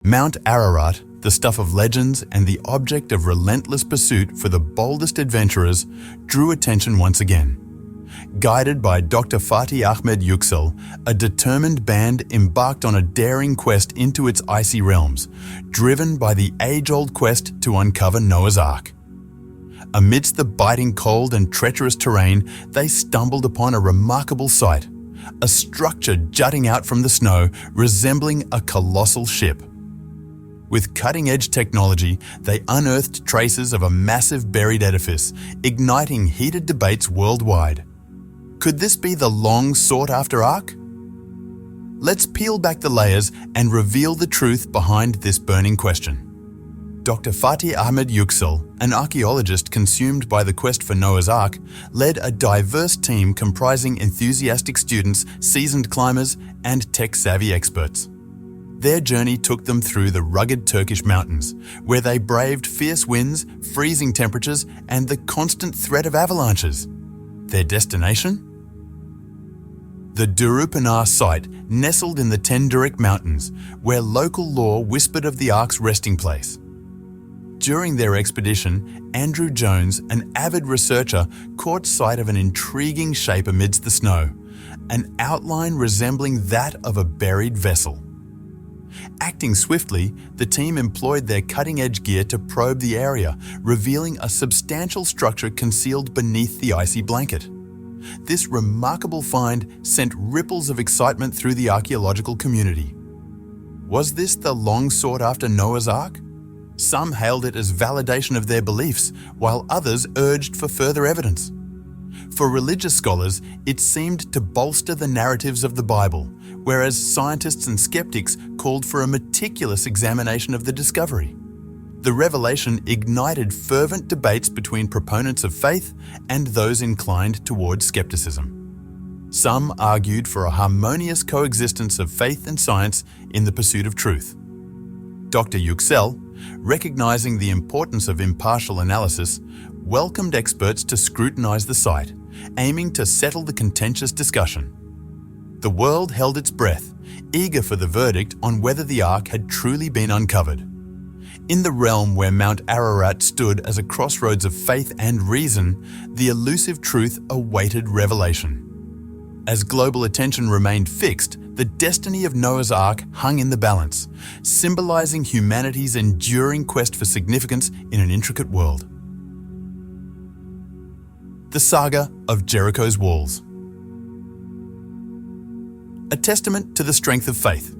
Mount Ararat, the stuff of legends and the object of relentless pursuit for the boldest adventurers, drew attention once again. Guided by Dr. Fatih Ahmed Yüksel, a determined band embarked on a daring quest into its icy realms, driven by the age-old quest to uncover Noah's Ark. Amidst the biting cold and treacherous terrain, they stumbled upon a remarkable sight, a structure jutting out from the snow resembling a colossal ship. With cutting-edge technology, they unearthed traces of a massive buried edifice, igniting heated debates worldwide. Could this be the long-sought-after Ark? Let's peel back the layers and reveal the truth behind this burning question. Dr. Fatih Ahmed Yüksel, an archaeologist consumed by the quest for Noah's Ark, led a diverse team comprising enthusiastic students, seasoned climbers, and tech-savvy experts. Their journey took them through the rugged Turkish mountains, where they braved fierce winds, freezing temperatures, and the constant threat of avalanches. Their destination? The Durupanar site, nestled in the Tendirik Mountains, where local lore whispered of the Ark's resting place. During their expedition, Andrew Jones, an avid researcher, caught sight of an intriguing shape amidst the snow, an outline resembling that of a buried vessel. Acting swiftly, the team employed their cutting-edge gear to probe the area, revealing a substantial structure concealed beneath the icy blanket. This remarkable find sent ripples of excitement through the archaeological community. Was this the long-sought-after Noah's Ark? Some hailed it as validation of their beliefs, while others urged for further evidence. For religious scholars, it seemed to bolster the narratives of the Bible, whereas scientists and skeptics called for a meticulous examination of the discovery. The revelation ignited fervent debates between proponents of faith and those inclined towards skepticism. Some argued for a harmonious coexistence of faith and science in the pursuit of truth. Dr. Yüksel, recognizing the importance of impartial analysis, welcomed experts to scrutinize the site, aiming to settle the contentious discussion. The world held its breath, eager for the verdict on whether the Ark had truly been uncovered. In the realm where Mount Ararat stood as a crossroads of faith and reason, the elusive truth awaited revelation. As global attention remained fixed, the destiny of Noah's Ark hung in the balance, symbolizing humanity's enduring quest for significance in an intricate world. The saga of Jericho's walls. A testament to the strength of faith.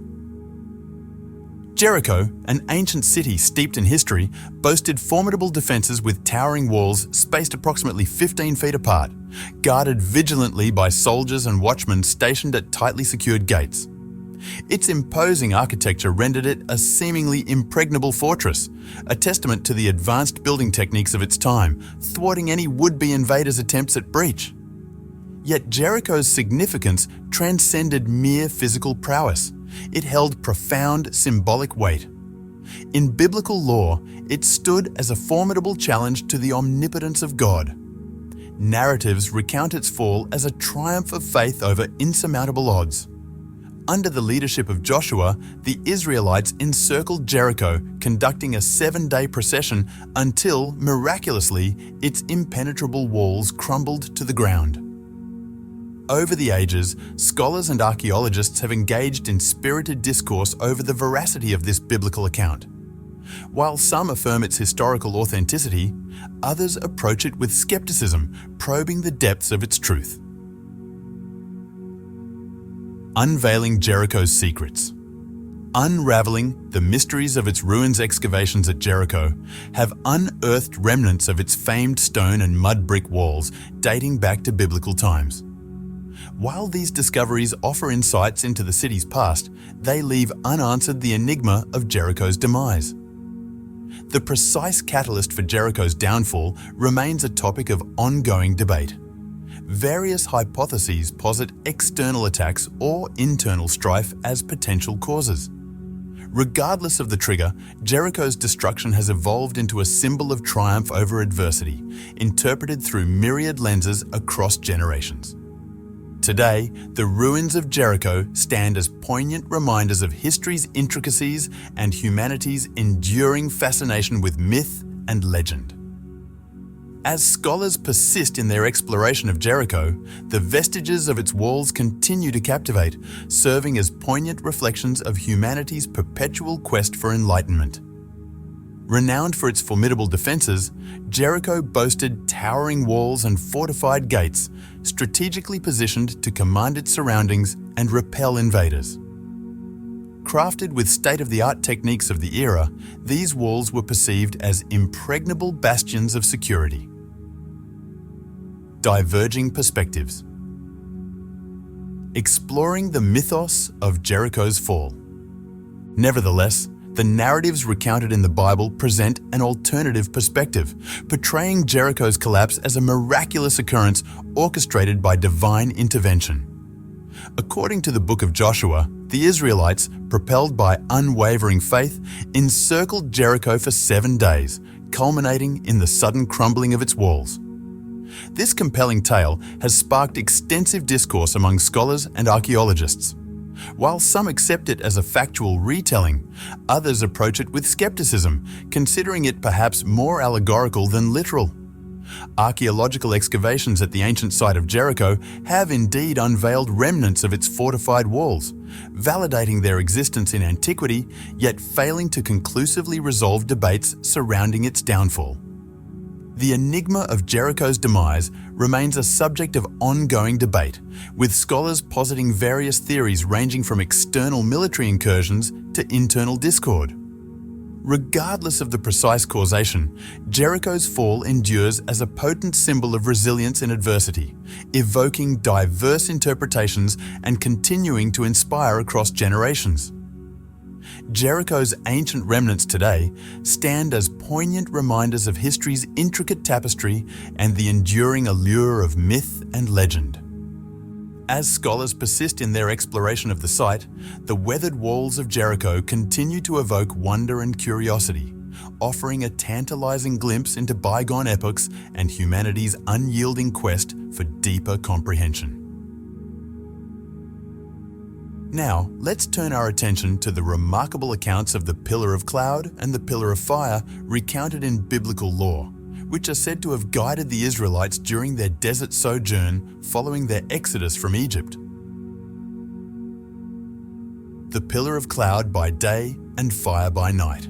Jericho, an ancient city steeped in history, boasted formidable defenses with towering walls spaced approximately 15 feet apart, guarded vigilantly by soldiers and watchmen stationed at tightly secured gates. Its imposing architecture rendered it a seemingly impregnable fortress, a testament to the advanced building techniques of its time, thwarting any would-be invaders' attempts at breach. Yet Jericho's significance transcended mere physical prowess. It held profound symbolic weight. In biblical lore, it stood as a formidable challenge to the omnipotence of God. Narratives recount its fall as a triumph of faith over insurmountable odds. Under the leadership of Joshua, the Israelites encircled Jericho, conducting a 7-day procession until, miraculously, its impenetrable walls crumbled to the ground. Over the ages, scholars and archaeologists have engaged in spirited discourse over the veracity of this biblical account. While some affirm its historical authenticity, others approach it with skepticism, probing the depths of its truth. Unveiling Jericho's secrets. Unraveling the mysteries of its ruins, excavations at Jericho have unearthed remnants of its famed stone and mud brick walls dating back to biblical times. While these discoveries offer insights into the city's past, they leave unanswered the enigma of Jericho's demise. The precise catalyst for Jericho's downfall remains a topic of ongoing debate. Various hypotheses posit external attacks or internal strife as potential causes. Regardless of the trigger, Jericho's destruction has evolved into a symbol of triumph over adversity, interpreted through myriad lenses across generations. today, the ruins of Jericho stand as poignant reminders of history's intricacies and humanity's enduring fascination with myth and legend. As scholars persist in their exploration of Jericho, the vestiges of its walls continue to captivate, serving as poignant reflections of humanity's perpetual quest for enlightenment. Renowned for its formidable defenses, Jericho boasted towering walls and fortified gates, strategically positioned to command its surroundings and repel invaders. Crafted with state-of-the-art techniques of the era, these walls were perceived as impregnable bastions of security. Diverging perspectives. Exploring the mythos of Jericho's fall. Nevertheless, the narratives recounted in the Bible present an alternative perspective, portraying Jericho's collapse as a miraculous occurrence orchestrated by divine intervention. According to the book of Joshua, the Israelites, propelled by unwavering faith, encircled Jericho for 7 days, culminating in the sudden crumbling of its walls. This compelling tale has sparked extensive discourse among scholars and archaeologists. While some accept it as a factual retelling, others approach it with skepticism, considering it perhaps more allegorical than literal. Archaeological excavations at the ancient site of Jericho have indeed unveiled remnants of its fortified walls, validating their existence in antiquity, yet failing to conclusively resolve debates surrounding its downfall. The enigma of Jericho's demise remains a subject of ongoing debate, with scholars positing various theories ranging from external military incursions to internal discord. Regardless of the precise causation, Jericho's fall endures as a potent symbol of resilience in adversity, evoking diverse interpretations and continuing to inspire across generations. Jericho's ancient remnants today stand as poignant reminders of history's intricate tapestry and the enduring allure of myth and legend. As scholars persist in their exploration of the site, the weathered walls of Jericho continue to evoke wonder and curiosity, offering a tantalizing glimpse into bygone epochs and humanity's unyielding quest for deeper comprehension. Now, let's turn our attention to the remarkable accounts of the pillar of cloud and the pillar of fire recounted in biblical lore, which are said to have guided the Israelites during their desert sojourn following their exodus from Egypt. The pillar of cloud by day and fire by night.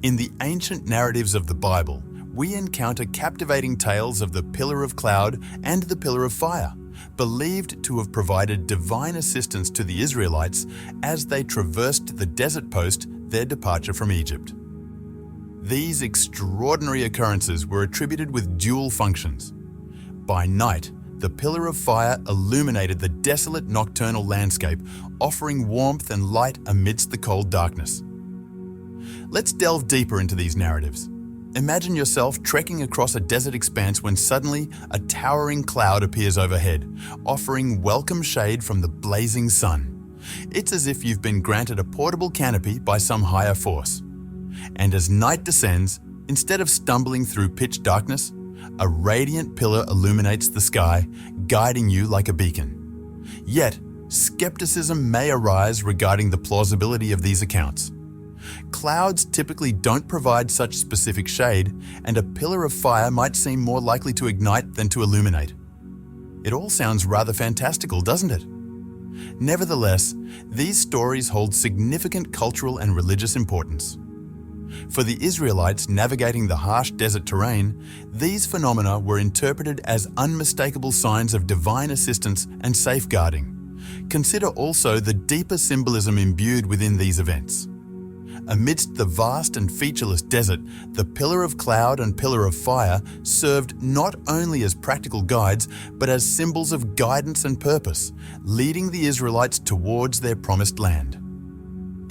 In the ancient narratives of the Bible, we encounter captivating tales of the pillar of cloud and the pillar of fire, believed to have provided divine assistance to the Israelites as they traversed the desert post their departure from Egypt. These extraordinary occurrences were attributed with dual functions. By night, the pillar of fire illuminated the desolate nocturnal landscape, offering warmth and light amidst the cold darkness. Let's delve deeper into these narratives. Imagine yourself trekking across a desert expanse when suddenly a towering cloud appears overhead, offering welcome shade from the blazing sun. It's as if you've been granted a portable canopy by some higher force. And as night descends, instead of stumbling through pitch darkness, a radiant pillar illuminates the sky, guiding you like a beacon. Yet, skepticism may arise regarding the plausibility of these accounts. Clouds typically don't provide such specific shade, and a pillar of fire might seem more likely to ignite than to illuminate. It all sounds rather fantastical, doesn't it? Nevertheless, these stories hold significant cultural and religious importance. For the Israelites navigating the harsh desert terrain, these phenomena were interpreted as unmistakable signs of divine assistance and safeguarding. Consider also the deeper symbolism imbued within these events. Amidst the vast and featureless desert, the pillar of cloud and pillar of fire served not only as practical guides, but as symbols of guidance and purpose, leading the Israelites towards their promised land.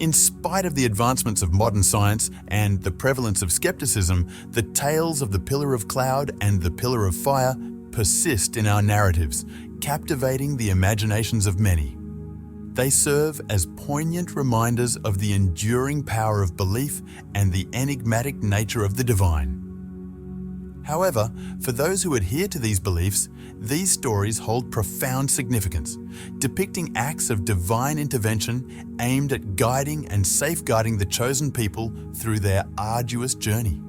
In spite of the advancements of modern science and the prevalence of skepticism, the tales of the pillar of cloud and the pillar of fire persist in our narratives, captivating the imaginations of many. They serve as poignant reminders of the enduring power of belief and the enigmatic nature of the divine. However, for those who adhere to these beliefs, these stories hold profound significance, depicting acts of divine intervention aimed at guiding and safeguarding the chosen people through their arduous journey.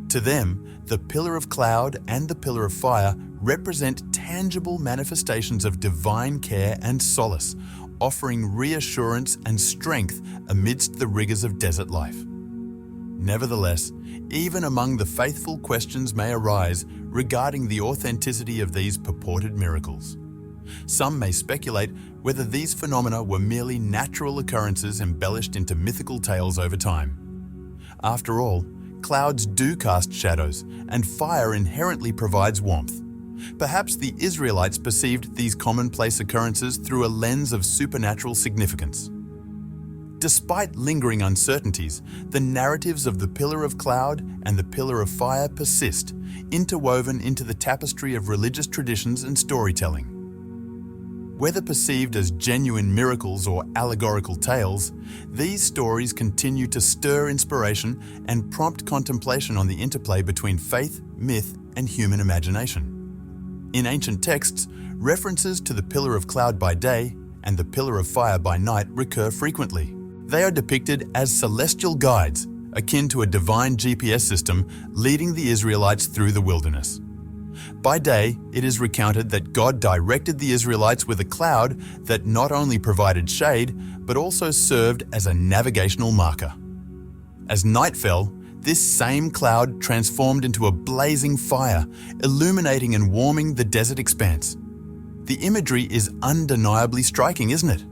To them, the pillar of cloud and the pillar of fire represent tangible manifestations of divine care and solace, offering reassurance and strength amidst the rigors of desert life. Nevertheless, even among the faithful, questions may arise regarding the authenticity of these purported miracles. Some may speculate whether these phenomena were merely natural occurrences embellished into mythical tales over time. After all, clouds do cast shadows, and fire inherently provides warmth. Perhaps the Israelites perceived these commonplace occurrences through a lens of supernatural significance. Despite lingering uncertainties, the narratives of the pillar of cloud and the pillar of fire persist, interwoven into the tapestry of religious traditions and storytelling. Whether perceived as genuine miracles or allegorical tales, these stories continue to stir inspiration and prompt contemplation on the interplay between faith, myth, and human imagination. In ancient texts, references to the pillar of cloud by day and the pillar of fire by night recur frequently. They are depicted as celestial guides, akin to a divine GPS system leading the Israelites through the wilderness. By day, it is recounted that God directed the Israelites with a cloud that not only provided shade, but also served as a navigational marker. As night fell, this same cloud transformed into a blazing fire, illuminating and warming the desert expanse. The imagery is undeniably striking, isn't it?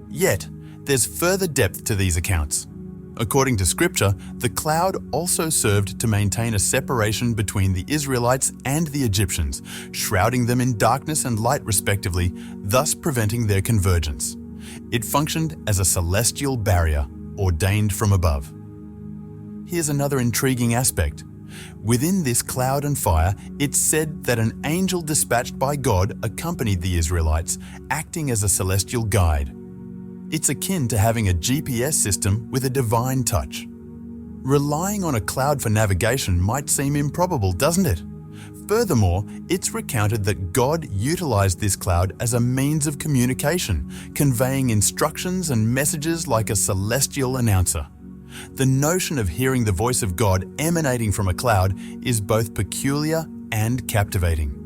Yet, there's further depth to these accounts. According to Scripture, the cloud also served to maintain a separation between the Israelites and the Egyptians, shrouding them in darkness and light respectively, thus preventing their convergence. It functioned as a celestial barrier, ordained from above. Here's another intriguing aspect. Within this cloud and fire, it's said that an angel dispatched by God accompanied the Israelites, acting as a celestial guide. It's akin to having a GPS system with a divine touch. Relying on a cloud for navigation might seem improbable, doesn't it? Furthermore, it's recounted that God utilized this cloud as a means of communication, conveying instructions and messages like a celestial announcer. The notion of hearing the voice of God emanating from a cloud is both peculiar and captivating.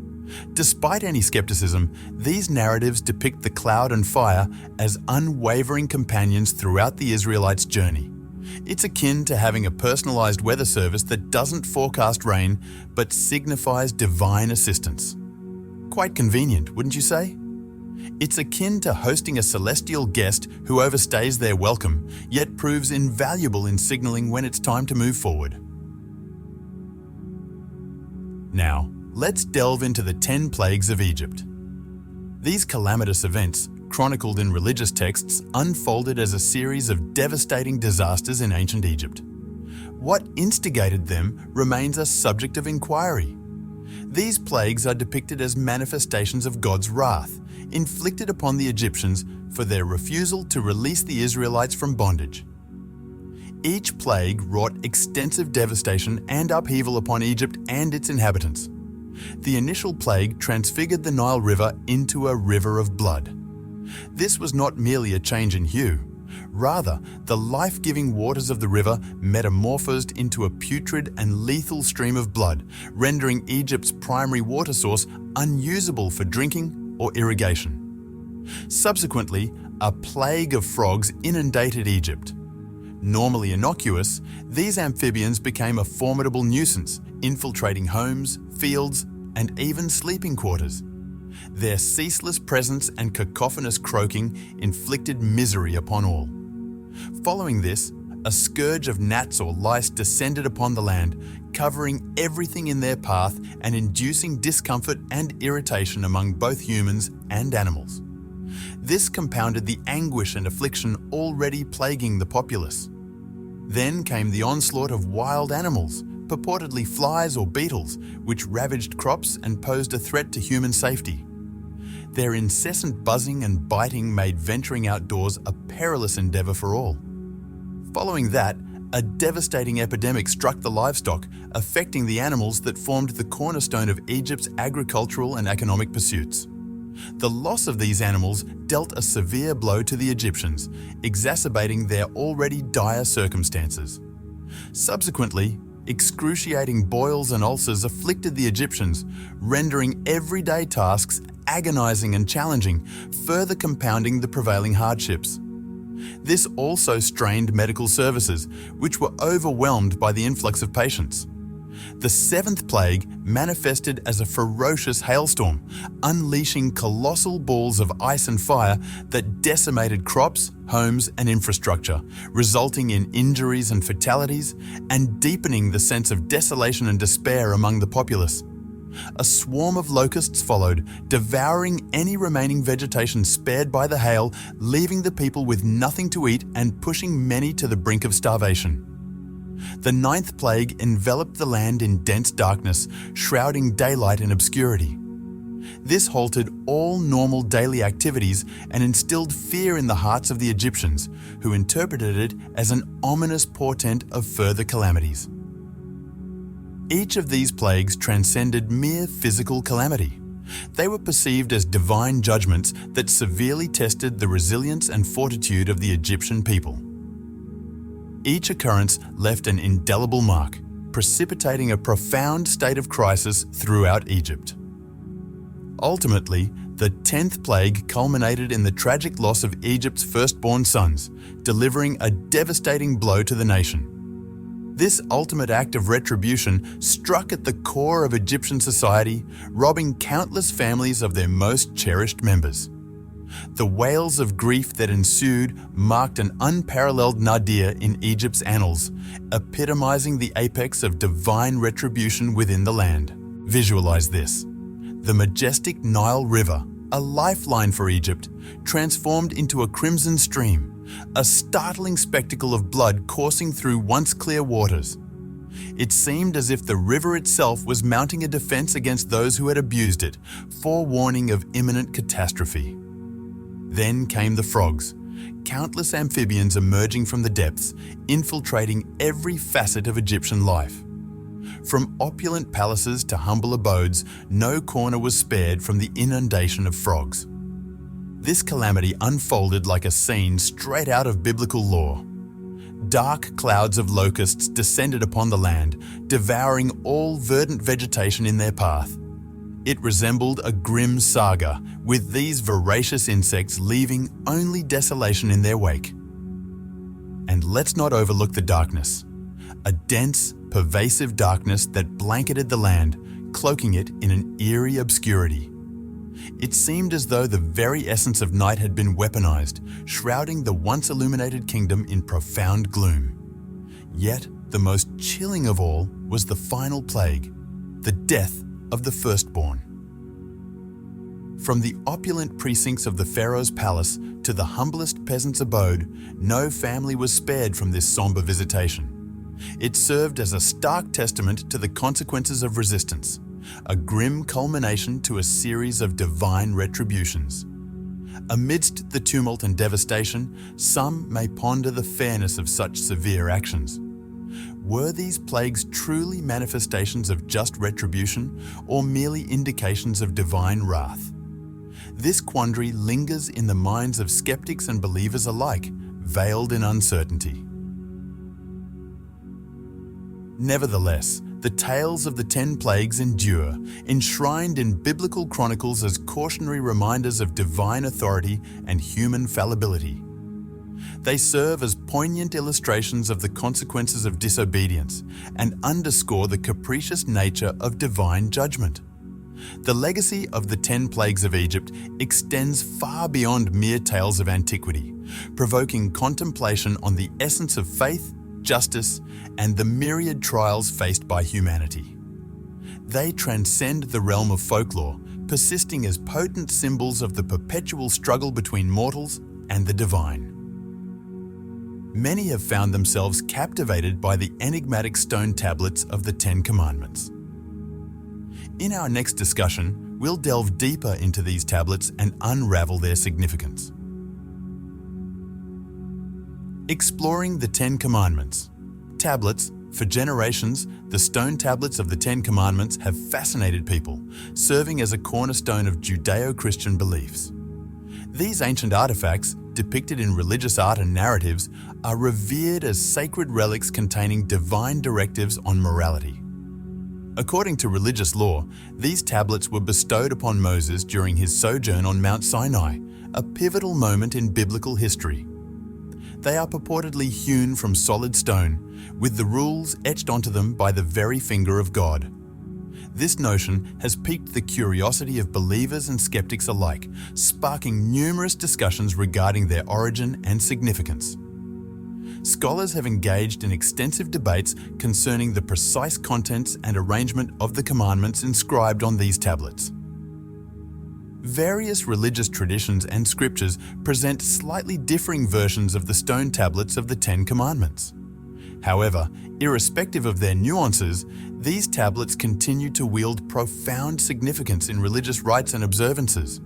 Despite any skepticism, these narratives depict the cloud and fire as unwavering companions throughout the Israelites' journey. It's akin to having a personalized weather service that doesn't forecast rain, but signifies divine assistance. Quite convenient, wouldn't you say? It's akin to hosting a celestial guest who overstays their welcome, yet proves invaluable in signaling when it's time to move forward. Now, let's delve into the 10 plagues of Egypt. These calamitous events, chronicled in religious texts, unfolded as a series of devastating disasters in ancient Egypt. What instigated them remains a subject of inquiry. These plagues are depicted as manifestations of God's wrath, inflicted upon the Egyptians for their refusal to release the Israelites from bondage. Each plague wrought extensive devastation and upheaval upon Egypt and its inhabitants. The initial plague transfigured the Nile River into a river of blood. This was not merely a change in hue. Rather, the life-giving waters of the river metamorphosed into a putrid and lethal stream of blood, rendering Egypt's primary water source unusable for drinking or irrigation. Subsequently, a plague of frogs inundated Egypt. Normally innocuous, these amphibians became a formidable nuisance, infiltrating homes, fields, and even sleeping quarters. Their ceaseless presence and cacophonous croaking inflicted misery upon all. Following this, a scourge of gnats or lice descended upon the land, covering everything in their path and inducing discomfort and irritation among both humans and animals. This compounded the anguish and affliction already plaguing the populace. Then came the onslaught of wild animals, purportedly flies or beetles, which ravaged crops and posed a threat to human safety. Their incessant buzzing and biting made venturing outdoors a perilous endeavor for all. Following that, A devastating epidemic struck the livestock, affecting the animals that formed the cornerstone of Egypt's agricultural and economic pursuits. The loss of these animals dealt a severe blow to the Egyptians, exacerbating their already dire circumstances. Subsequently, excruciating boils and ulcers afflicted the Egyptians, rendering everyday tasks agonizing and challenging, further compounding the prevailing hardships. This also strained medical services, which were overwhelmed by the influx of patients. The seventh plague manifested as a ferocious hailstorm, unleashing colossal balls of ice and fire that decimated crops, homes, and infrastructure, resulting in injuries and fatalities, and deepening the sense of desolation and despair among the populace. A swarm of locusts followed, devouring any remaining vegetation spared by the hail, leaving the people with nothing to eat and pushing many to the brink of starvation. The ninth plague enveloped the land in dense darkness, shrouding daylight in obscurity. This halted all normal daily activities and instilled fear in the hearts of the Egyptians, who interpreted it as an ominous portent of further calamities. Each of these plagues transcended mere physical calamity. They were perceived as divine judgments that severely tested the resilience and fortitude of the Egyptian people. Each occurrence left an indelible mark, precipitating a profound state of crisis throughout Egypt. Ultimately, the 10th plague culminated in the tragic loss of Egypt's firstborn sons, delivering a devastating blow to the nation. This ultimate act of retribution struck at the core of Egyptian society, robbing countless families of their most cherished members. The wails of grief that ensued marked an unparalleled nadir in Egypt's annals, epitomizing the apex of divine retribution within the land. Visualize this. The majestic Nile River, a lifeline for Egypt, transformed into a crimson stream, a startling spectacle of blood coursing through once clear waters. It seemed as if the river itself was mounting a defense against those who had abused it, forewarning of imminent catastrophe. Then came the frogs, countless amphibians emerging from the depths, infiltrating every facet of Egyptian life. From opulent palaces to humble abodes, no corner was spared from the inundation of frogs. This calamity unfolded like a scene straight out of biblical lore. Dark clouds of locusts descended upon the land, devouring all verdant vegetation in their path. It resembled a grim saga, with these voracious insects leaving only desolation in their wake. And let's not overlook the darkness. A dense, pervasive darkness that blanketed the land, cloaking it in an eerie obscurity. It seemed as though the very essence of night had been weaponized, shrouding the once illuminated kingdom in profound gloom. Yet, the most chilling of all was the final plague, the death of the firstborn. From the opulent precincts of the pharaoh's palace to the humblest peasant's abode, no family was spared from this somber visitation. It served as a stark testament to the consequences of resistance, a grim culmination to a series of divine retributions. Amidst the tumult and devastation, some may ponder the fairness of such severe actions. Were these plagues truly manifestations of just retribution, or merely indications of divine wrath? This quandary lingers in the minds of skeptics and believers alike, veiled in uncertainty. Nevertheless, the tales of the 10 plagues endure, enshrined in biblical chronicles as cautionary reminders of divine authority and human fallibility. They serve as poignant illustrations of the consequences of disobedience and underscore the capricious nature of divine judgment. The legacy of the 10 plagues of Egypt extends far beyond mere tales of antiquity, provoking contemplation on the essence of faith, justice, and the myriad trials faced by humanity. They transcend the realm of folklore, persisting as potent symbols of the perpetual struggle between mortals and the divine. Many have found themselves captivated by the enigmatic stone tablets of the 10 Commandments. In our next discussion, we'll delve deeper into these tablets and unravel their significance. Exploring the 10 Commandments. tablets, for generations, the stone tablets of the Ten Commandments have fascinated people, serving as a cornerstone of Judeo-Christian beliefs. These ancient artifacts, depicted in religious art and narratives, are revered as sacred relics containing divine directives on morality. According to religious law, these tablets were bestowed upon Moses during his sojourn on Mount Sinai, a pivotal moment in biblical history. They are purportedly hewn from solid stone, with the rules etched onto them by the very finger of God. This notion has piqued the curiosity of believers and skeptics alike, sparking numerous discussions regarding their origin and significance. Scholars have engaged in extensive debates concerning the precise contents and arrangement of the commandments inscribed on these tablets. Various religious traditions and scriptures present slightly differing versions of the stone tablets of the Ten Commandments. However, irrespective of their nuances, these tablets continue to wield profound significance in religious rites and observances.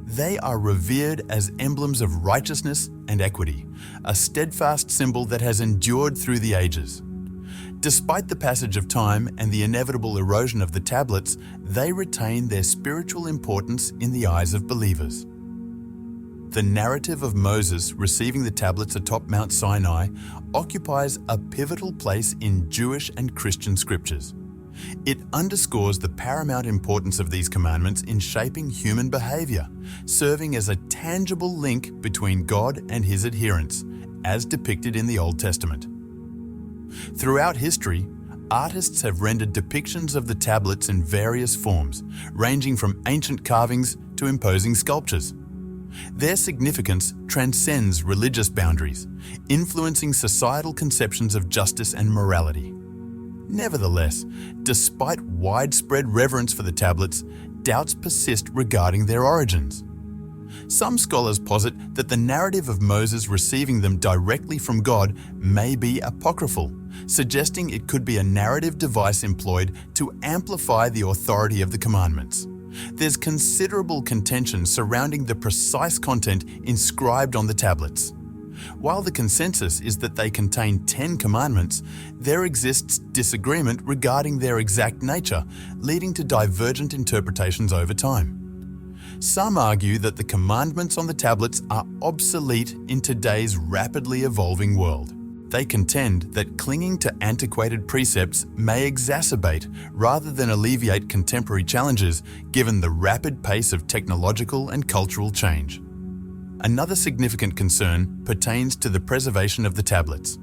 They are revered as emblems of righteousness and equity, a steadfast symbol that has endured through the ages. Despite the passage of time and the inevitable erosion of the tablets, they retain their spiritual importance in the eyes of believers. The narrative of Moses receiving the tablets atop Mount Sinai occupies a pivotal place in Jewish and Christian scriptures. It underscores the paramount importance of these commandments in shaping human behavior, serving as a tangible link between God and His adherents, as depicted in the Old Testament. Throughout history, artists have rendered depictions of the tablets in various forms, ranging from ancient carvings to imposing sculptures. Their significance transcends religious boundaries, influencing societal conceptions of justice and morality. Nevertheless, despite widespread reverence for the tablets, doubts persist regarding their origins. Some scholars posit that the narrative of Moses receiving them directly from God may be apocryphal, suggesting it could be a narrative device employed to amplify the authority of the commandments. There's considerable contention surrounding the precise content inscribed on the tablets. While the consensus is that they contain 10 commandments, there exists disagreement regarding their exact nature, leading to divergent interpretations over time. Some argue that the commandments on the tablets are obsolete in today's rapidly evolving world. They contend that clinging to antiquated precepts may exacerbate rather than alleviate contemporary challenges given the rapid pace of technological and cultural change. Another significant concern pertains to the preservation of the tablets.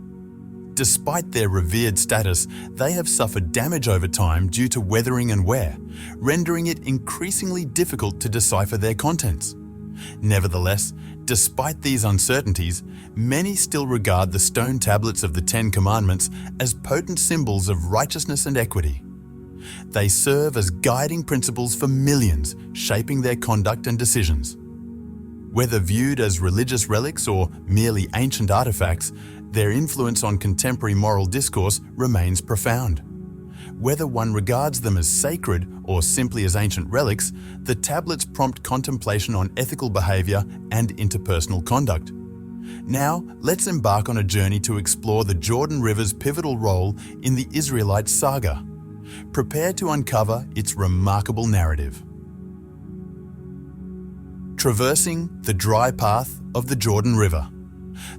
Despite their revered status, they have suffered damage over time due to weathering and wear, rendering it increasingly difficult to decipher their contents. Nevertheless, despite these uncertainties, many still regard the stone tablets of the Ten Commandments as potent symbols of righteousness and equity. They serve as guiding principles for millions, shaping their conduct and decisions. Whether viewed as religious relics or merely ancient artifacts, their influence on contemporary moral discourse remains profound. Whether one regards them as sacred or simply as ancient relics, the tablets prompt contemplation on ethical behavior and interpersonal conduct. Now, let's embark on a journey to explore the Jordan River's pivotal role in the Israelite saga. Prepare to uncover its remarkable narrative. Traversing the dry path of the Jordan River.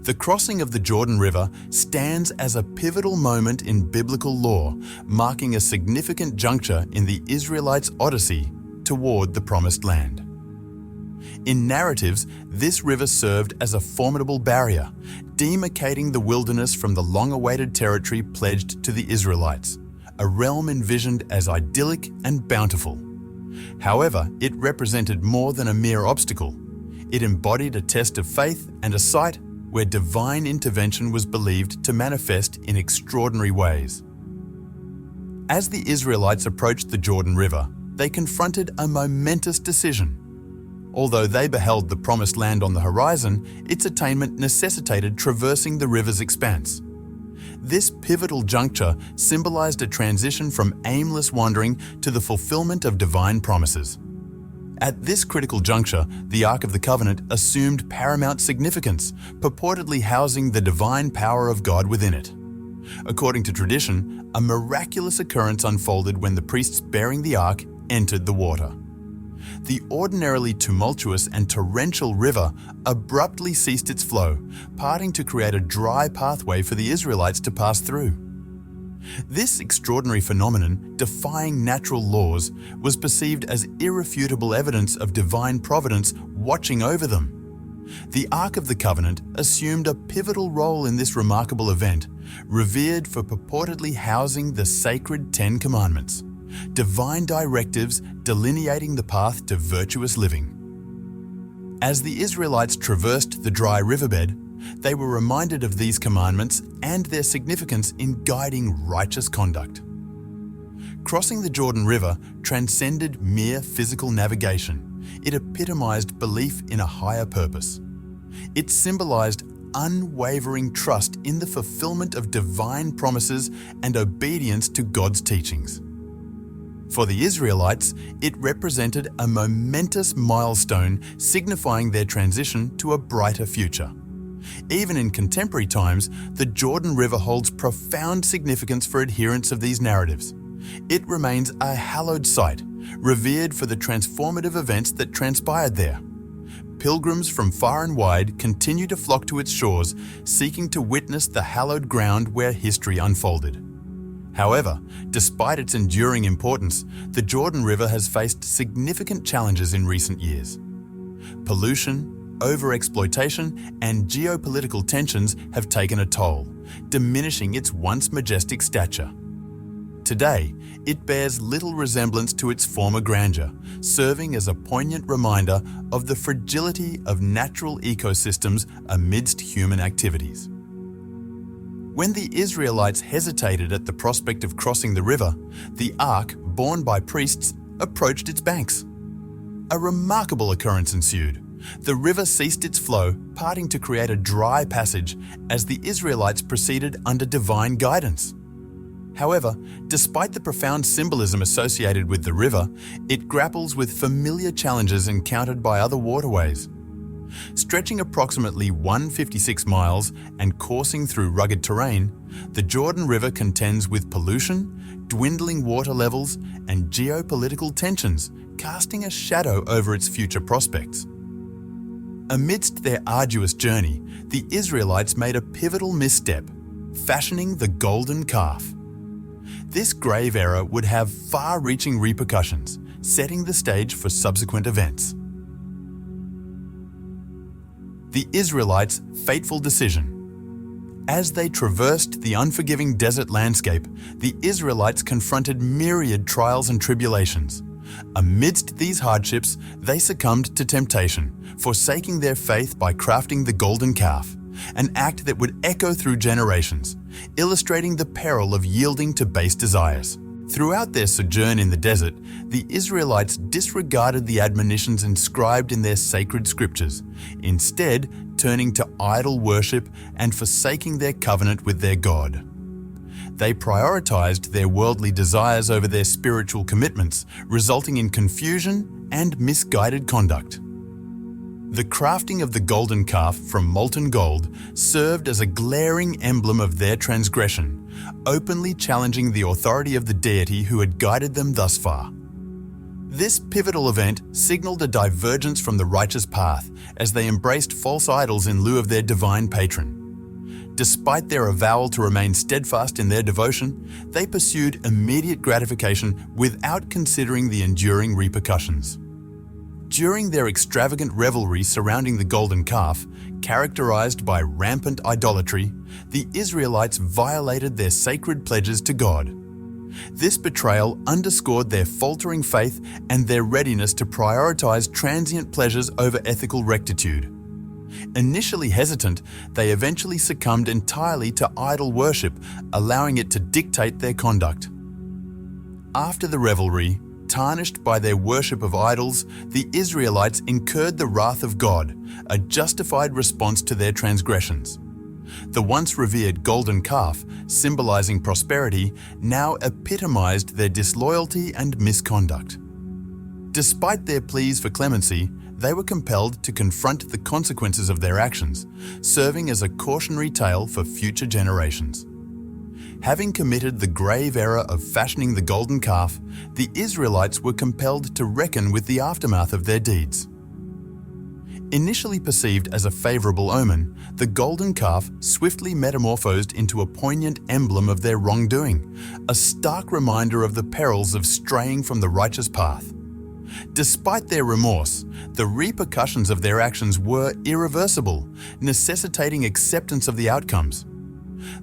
The crossing of the Jordan River stands as a pivotal moment in biblical lore, marking a significant juncture in the Israelites' odyssey toward the Promised Land. In narratives, this river served as a formidable barrier, demarcating the wilderness from the long-awaited territory pledged to the Israelites, a realm envisioned as idyllic and bountiful. However, it represented more than a mere obstacle. It embodied a test of faith and a site where divine intervention was believed to manifest in extraordinary ways. As the Israelites approached the Jordan River, they confronted a momentous decision. Although they beheld the Promised Land on the horizon, its attainment necessitated traversing the river's expanse. This pivotal juncture symbolized a transition from aimless wandering to the fulfillment of divine promises. At this critical juncture, the Ark of the Covenant assumed paramount significance, purportedly housing the divine power of God within it. According to tradition, a miraculous occurrence unfolded when the priests bearing the ark entered the water. The ordinarily tumultuous and torrential river abruptly ceased its flow, parting to create a dry pathway for the Israelites to pass through. This extraordinary phenomenon, defying natural laws, was perceived as irrefutable evidence of divine providence watching over them. The Ark of the Covenant assumed a pivotal role in this remarkable event, revered for purportedly housing the sacred 10 Commandments, divine directives delineating the path to virtuous living. As the Israelites traversed the dry riverbed, they were reminded of these commandments and their significance in guiding righteous conduct. Crossing the Jordan River transcended mere physical navigation. It epitomized belief in a higher purpose. It symbolized unwavering trust in the fulfillment of divine promises and obedience to God's teachings. For the Israelites, it represented a momentous milestone signifying their transition to a brighter future. Even in contemporary times, the Jordan River holds profound significance for adherents of these narratives. It remains a hallowed site, revered for the transformative events that transpired there. Pilgrims from far and wide continue to flock to its shores, seeking to witness the hallowed ground where history unfolded. However, despite its enduring importance, the Jordan River has faced significant challenges in recent years. Pollution, overexploitation, and geopolitical tensions have taken a toll, diminishing its once majestic stature. Today, it bears little resemblance to its former grandeur, serving as a poignant reminder of the fragility of natural ecosystems amidst human activities. When the Israelites hesitated at the prospect of crossing the river, the ark, borne by priests, approached its banks. A remarkable occurrence ensued. The river ceased its flow, parting to create a dry passage as the Israelites proceeded under divine guidance. However, despite the profound symbolism associated with the river, it grapples with familiar challenges encountered by other waterways. Stretching approximately 156 miles and coursing through rugged terrain, the Jordan River contends with pollution, dwindling water levels, and geopolitical tensions, casting a shadow over its future prospects. Amidst their arduous journey, the Israelites made a pivotal misstep, fashioning the golden calf. This grave error would have far-reaching repercussions, setting the stage for subsequent events. The Israelites' fateful decision. As they traversed the unforgiving desert landscape, the Israelites confronted myriad trials and tribulations. Amidst these hardships, they succumbed to temptation, forsaking their faith by crafting the golden calf, an act that would echo through generations, illustrating the peril of yielding to base desires. Throughout their sojourn in the desert, the Israelites disregarded the admonitions inscribed in their sacred scriptures, instead turning to idol worship and forsaking their covenant with their God. They prioritized their worldly desires over their spiritual commitments, resulting in confusion and misguided conduct. The crafting of the golden calf from molten gold served as a glaring emblem of their transgression, openly challenging the authority of the deity who had guided them thus far. This pivotal event signaled a divergence from the righteous path as they embraced false idols in lieu of their divine patron. Despite their avowal to remain steadfast in their devotion, they pursued immediate gratification without considering the enduring repercussions. During their extravagant revelry surrounding the golden calf, characterized by rampant idolatry, the Israelites violated their sacred pledges to God. This betrayal underscored their faltering faith and their readiness to prioritize transient pleasures over ethical rectitude. Initially hesitant, they eventually succumbed entirely to idol worship, allowing it to dictate their conduct. After the revelry, tarnished by their worship of idols, the Israelites incurred the wrath of God, a justified response to their transgressions. The once revered golden calf, symbolizing prosperity, now epitomized their disloyalty and misconduct. Despite their pleas for clemency, they were compelled to confront the consequences of their actions, serving as a cautionary tale for future generations. Having committed the grave error of fashioning the golden calf, the Israelites were compelled to reckon with the aftermath of their deeds. Initially perceived as a favorable omen, the golden calf swiftly metamorphosed into a poignant emblem of their wrongdoing, a stark reminder of the perils of straying from the righteous path. Despite their remorse, the repercussions of their actions were irreversible, necessitating acceptance of the outcomes.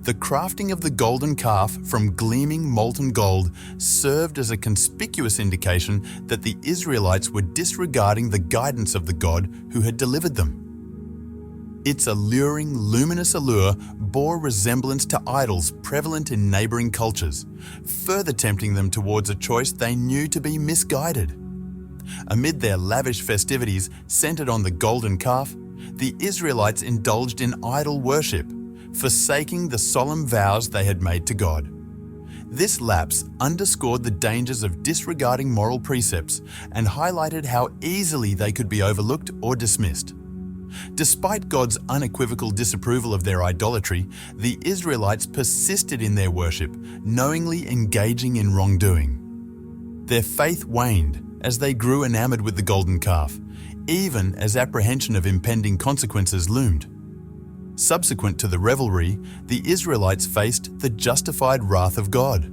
The crafting of the golden calf from gleaming molten gold served as a conspicuous indication that the Israelites were disregarding the guidance of the God who had delivered them. Its alluring, luminous allure bore resemblance to idols prevalent in neighboring cultures, further tempting them towards a choice they knew to be misguided. Amid their lavish festivities centered on the golden calf, the Israelites indulged in idol worship, forsaking the solemn vows they had made to God. This lapse underscored the dangers of disregarding moral precepts and highlighted how easily they could be overlooked or dismissed. Despite God's unequivocal disapproval of their idolatry, the Israelites persisted in their worship, knowingly engaging in wrongdoing. Their faith waned as they grew enamored with the golden calf, even as apprehension of impending consequences loomed. Subsequent to the revelry, the Israelites faced the justified wrath of God.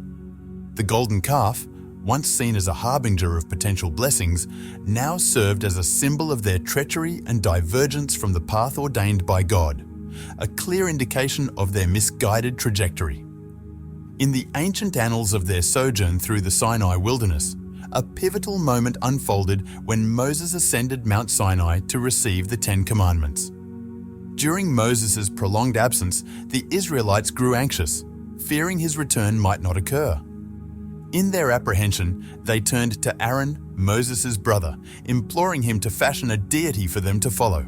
The golden calf, once seen as a harbinger of potential blessings, now served as a symbol of their treachery and divergence from the path ordained by God, a clear indication of their misguided trajectory. In the ancient annals of their sojourn through the Sinai wilderness, a pivotal moment unfolded when Moses ascended Mount Sinai to receive the Ten Commandments. During Moses' prolonged absence, the Israelites grew anxious, fearing his return might not occur. In their apprehension, they turned to Aaron, Moses' brother, imploring him to fashion a deity for them to follow.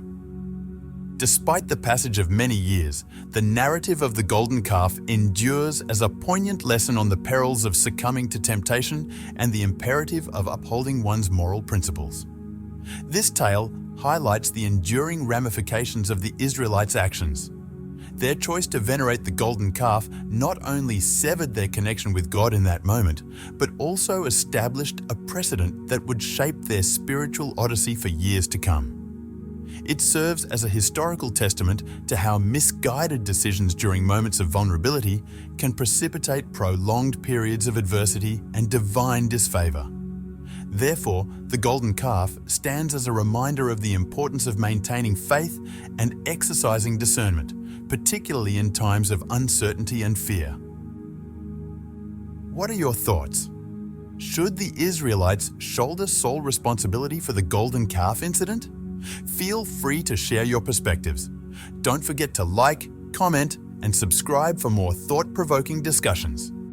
Despite the passage of many years, the narrative of the golden calf endures as a poignant lesson on the perils of succumbing to temptation and the imperative of upholding one's moral principles. This tale highlights the enduring ramifications of the Israelites' actions. Their choice to venerate the golden calf not only severed their connection with God in that moment, but also established a precedent that would shape their spiritual odyssey for years to come. It serves as a historical testament to how misguided decisions during moments of vulnerability can precipitate prolonged periods of adversity and divine disfavor. Therefore, the golden calf stands as a reminder of the importance of maintaining faith and exercising discernment, particularly in times of uncertainty and fear. What are your thoughts? Should the Israelites shoulder sole responsibility for the golden calf incident? Feel free to share your perspectives. Don't forget to like, comment, and subscribe for more thought-provoking discussions.